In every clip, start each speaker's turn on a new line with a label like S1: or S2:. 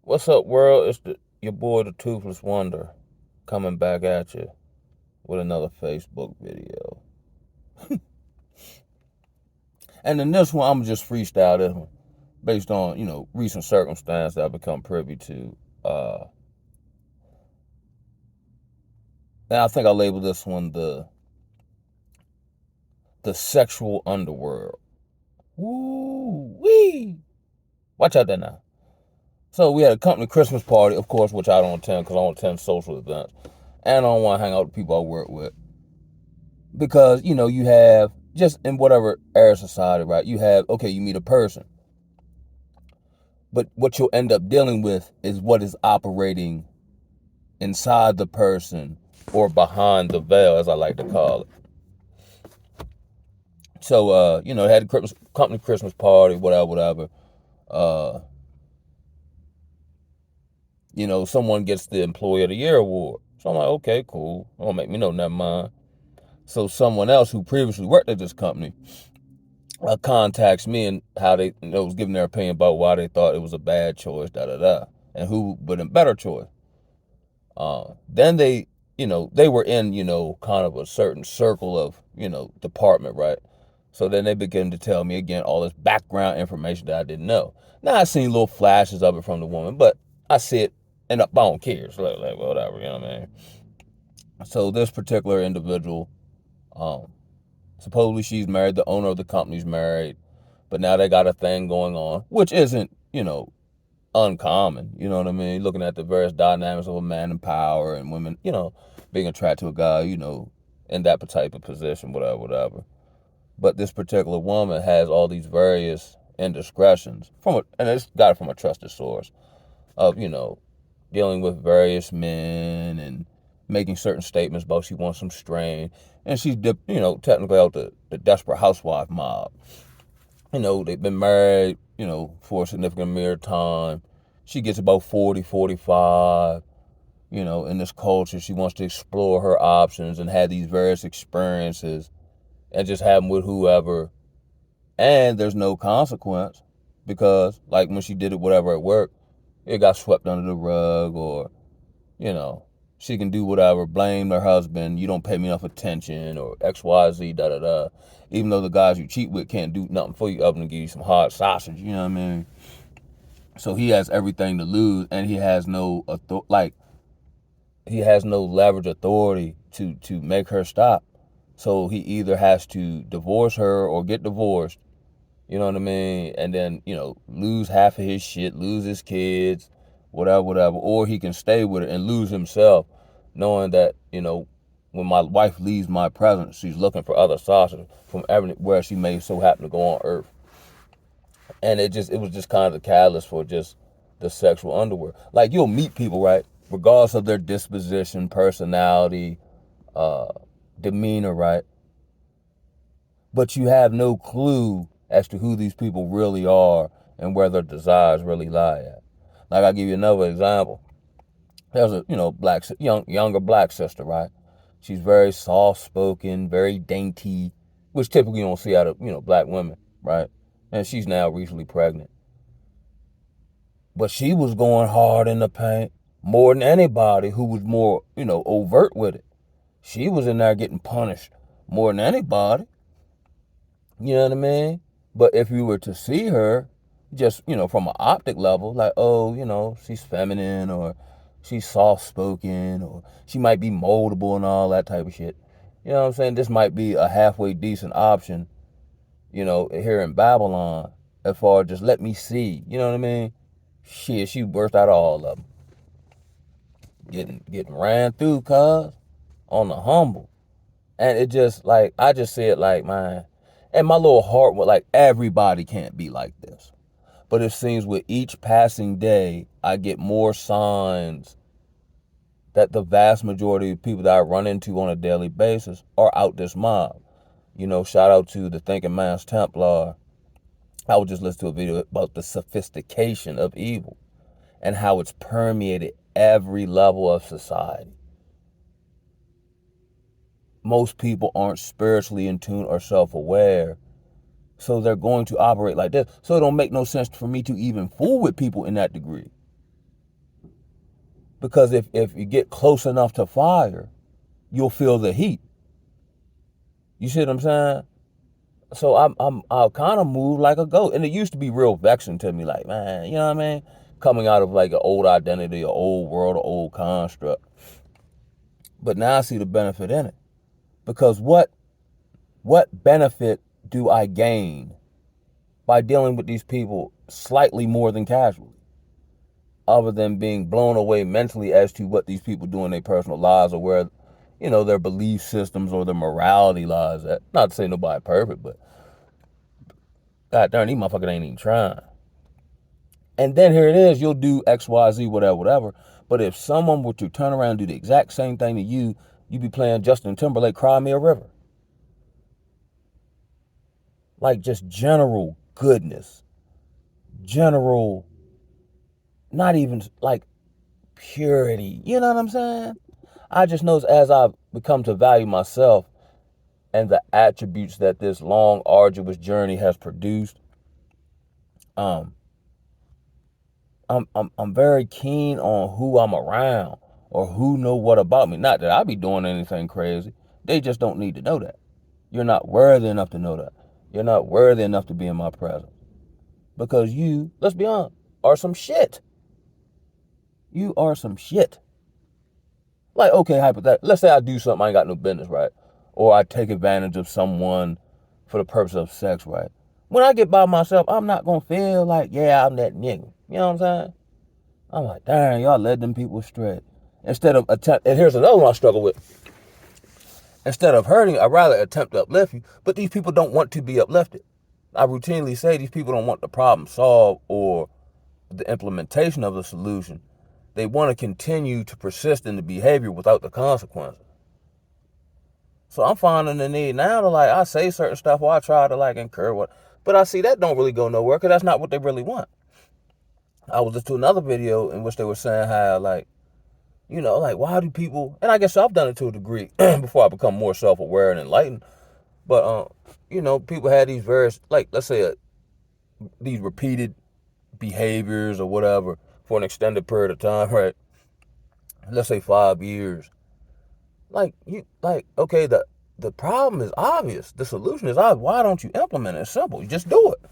S1: What's up, world? It's your boy, the Toothless Wonder, coming back at you with another Facebook video. And in this one, I'm just freestyle this one based on recent circumstance that I've become privy to. Uh, and I think I labeled this one the sexual underworld. Woo wee! Watch out there now. So we had a company Christmas party, of course, which I don't attend because I don't attend social events, and I don't want to hang out with people I work with. Because you have, just in whatever area of society, right, you have, okay, you meet a person, but what you'll end up dealing with is what is operating inside the person, or behind the veil, as I like to call it. So had a company Christmas party, whatever. uh Someone gets the employee of the year award, so I'm like, okay, cool, don't make me know, never mind. So someone else who previously worked at this company contacts me, and how they was giving their opinion about why they thought it was a bad choice, and who would a better choice. Then they were in kind of a certain circle of department, right? So then they begin to tell me again all this background information that I didn't know. Now I seen little flashes of it from the woman, but I see it and I don't care. So like whatever, you know what I mean? So this particular individual, um, supposedly she's married. The owner of the company's married, but now they got a thing going on, which isn't, uncommon. You know what I mean? Looking at the various dynamics of a man in power and women, being attracted to a guy, in that type of position, whatever. But this particular woman has all these various indiscretions and it's got it from a trusted source of, dealing with various men and making certain statements about she wants some strain. And she's, technically out the desperate housewife mob. They've been married, for a significant amount of time. She gets about 40, 45. In this culture, she wants to explore her options and have these various experiences and just have them with whoever. And there's no consequence because, like, when she did it, whatever at work, it got swept under the rug, or, you know, she can do whatever, blame her husband, you don't pay me enough attention, or XYZ, da da da. Even though the guys you cheat with can't do nothing for you other than give you some hard sausage, you know what I mean? So he has everything to lose, and he has no he has no leverage authority to make her stop. So he either has to divorce her or get divorced, you know what I mean? And then, lose half of his shit, lose his kids, whatever. Or he can stay with it and lose himself, knowing that, when my wife leaves my presence, she's looking for other sauces from everywhere she may so happen to go on earth. And it was just kind of the catalyst for just the sexual underwear. Like, you'll meet people, right? Regardless of their disposition, personality, uh, demeanor, right? But you have no clue as to who these people really are and where their desires really lie at. Like, I'll give you another example. There's a younger black sister, right? She's very soft spoken, very dainty, which typically you don't see out of black women, right? And she's now recently pregnant, but she was going hard in the paint more than anybody who was more overt with it. She was in there getting punished more than anybody. You know what I mean? But if you were to see her, just, from an optic level, like, oh, she's feminine, or she's soft spoken, or she might be moldable and all that type of shit. You know what I'm saying? This might be a halfway decent option, here in Babylon, as far as just let me see. You know what I mean? Shit, she burst out of all of them. Getting ran through, cuz, on the humble. And it just, like, I just see it like, man, and my little heart was like, everybody can't be like this. But it seems with each passing day, I get more signs that the vast majority of people that I run into on a daily basis are out this mob. Shout out to the Thinking Man's Templar. I would just listen to a video about the sophistication of evil and how it's permeated every level of society. Most people aren't spiritually in tune or self-aware, so they're going to operate like this. So it don't make no sense for me to even fool with people in that degree. Because if you get close enough to fire, you'll feel the heat. You see what I'm saying? So I kind of move like a goat, and it used to be real vexing to me, like, man, you know what I mean? Coming out of like an old identity, an old world, an old construct. But now I see the benefit in it, because what benefit do I gain by dealing with these people slightly more than casually, other than being blown away mentally as to what these people do in their personal lives, or where, their belief systems or their morality lies at. Not to say nobody perfect, but god darn, these motherfuckers ain't even trying. And then here it is, you'll do X, Y, Z, whatever, whatever. But if someone were to turn around and do the exact same thing to you, you'd be playing Justin Timberlake, Cry Me a River. Like, just general goodness. General, not even like purity. You know what I'm saying? I just know as I've become to value myself and the attributes that this long, arduous journey has produced, um, I'm very keen on who I'm around or who know what about me. Not that I be doing anything crazy. They just don't need to know that. You're not worthy enough to know that. You're not worthy enough to be in my presence. Because you, let's be honest, are some shit. You are some shit. Like, okay, hypothetically, let's say I do something I ain't got no business, right? Or I take advantage of someone for the purpose of sex, right? When I get by myself, I'm not gonna feel like, yeah, I'm that nigga. You know what I'm saying? I'm like, dang, y'all led them people astray. Instead of and here's another one I struggle with. Instead of hurting, I'd rather attempt to uplift you. But these people don't want to be uplifted. I routinely say these people don't want the problem solved or the implementation of the solution. They want to continue to persist in the behavior without the consequences. So I'm finding the need now to, like, I say certain stuff or I try to like encourage what, but I see that don't really go nowhere because that's not what they really want. I was just to another video in which they were saying how, like, like, why do people, and I guess I've done it to a degree before I become more self-aware and enlightened, but, people had these various, like, let's say these repeated behaviors or whatever for an extended period of time, right? Let's say 5 years. Okay, the problem is obvious. The solution is obvious. Why don't you implement it? It's simple. You just do it.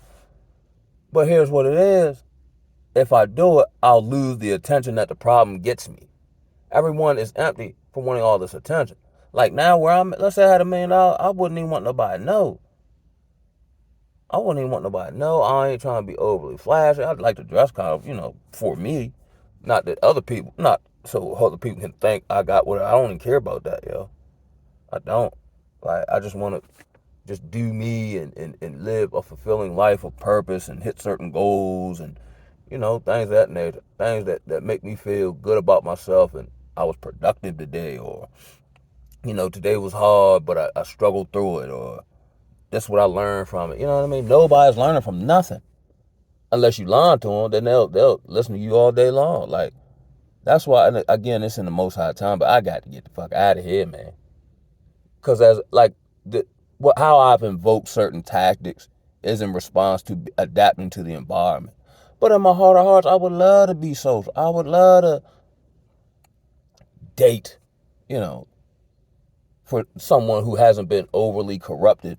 S1: But here's what it is. If I do it, I'll lose the attention that the problem gets me. Everyone is empty for wanting all this attention. Like now where I'm, let's say I had $1 million, I wouldn't even want nobody to know. I wouldn't even want nobody to know. I ain't trying to be overly flashy. I'd like to dress kind of, for me. Not that other people, not so other people can think I got what I don't even care about that, yo. I don't. Like, I just want to just do me and live a fulfilling life of purpose and hit certain goals and, things of that nature. Things that make me feel good about myself and I was productive today, or, today was hard, but I struggled through it, or that's what I learned from it. You know what I mean? Nobody's learning from nothing. Unless you lie to them, then they'll listen to you all day long. Like, that's why, and again, it's in the most high time, but I got to get the fuck out of here, man. Because as, like, how I've invoked certain tactics is in response to adapting to the environment. But in my heart of hearts, I would love to be social. I would love to date, you know, for someone who hasn't been overly corrupted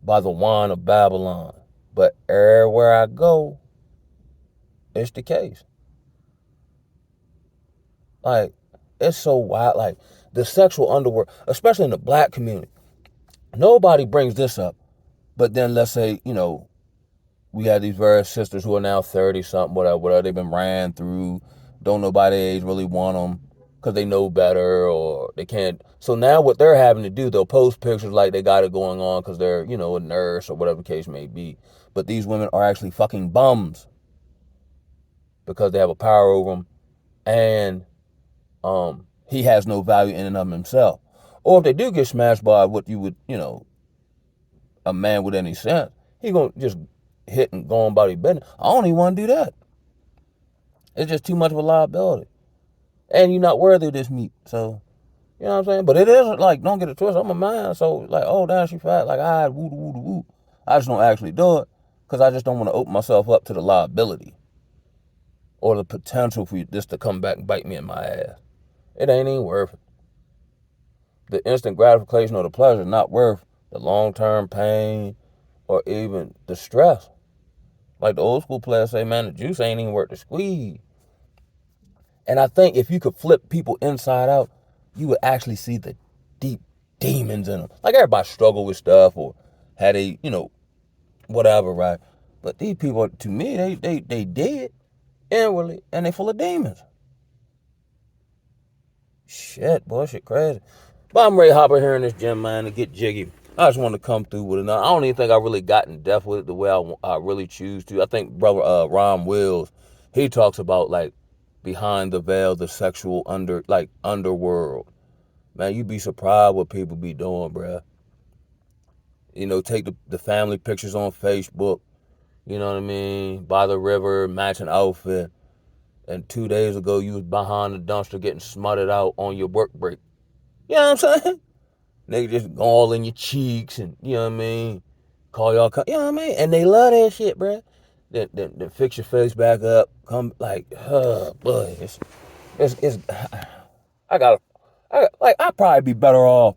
S1: by the wine of Babylon. But everywhere I go, it's the case. Like, it's so wild. Like, the sexual underworld, especially in the black community, nobody brings this up. But then let's say, we had these various sisters who are now 30 something, whatever. They've been ran through. Don't know by their age really want them because they know better or they can't. So now what they're having to do, they'll post pictures like they got it going on because they're, a nurse or whatever the case may be. But these women are actually fucking bums because they have a power over them, and he has no value in and of himself. Or if they do get smashed by what you would, a man with any sense, he gonna just hit and go on about his business. I don't even want to do that. It's just too much of a liability. And you're not worthy of this meat. So, you know what I'm saying? But it isn't like, don't get it twisted. I'm a man. So, like, oh, damn, she fat. Like, woo, woo, woo, woo. I just don't actually do it because I just don't want to open myself up to the liability. or the potential for this to come back and bite me in my ass. It ain't even worth it. The instant gratification or the pleasure is not worth the long-term pain or even the stress. Like the old school players say, man, the juice ain't even worth the squeeze. And I think if you could flip people inside out, you would actually see the deep demons in them. Like everybody struggle with stuff or had a, whatever, right? But these people, to me, they dead inwardly and they full of demons. Shit, boy, shit crazy. But I'm ready to hop in here in this gym, man, and get jiggy. I just want to come through with it. I don't even think I really got in depth with it the way I really choose to. I think brother Ron Wills, he talks about like behind the veil, the sexual underworld. Man, you be surprised what people be doing, bruh. Take the family pictures on Facebook. You know what I mean? By the river, matching outfit. And 2 days ago, you was behind the dumpster getting smutted out on your work break. You know what I'm saying? Nigga just go all in your cheeks and, you know what I mean? Call y'all, you know what I mean? And they love that shit, bruh. Then fix your face back up. Come, like, boy, it's I'd probably be better off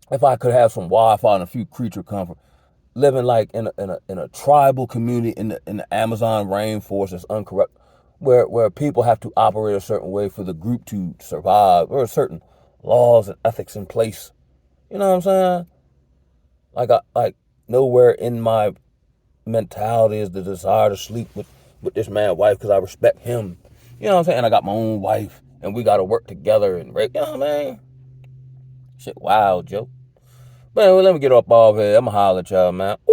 S1: if I could have some Wi-Fi and a few creature comfort. Living like in a tribal community in the Amazon rainforest is uncorrupt, where people have to operate a certain way for the group to survive, or certain laws and ethics in place. You know what I'm saying? Like nowhere in my mentality is the desire to sleep with this man's wife because I respect him. You know what I'm saying? I got my own wife and we got to work together and you know what I mean? Shit, wild, Joe. But anyway, let me get up off here. I'm going to holler at y'all, man. Ooh.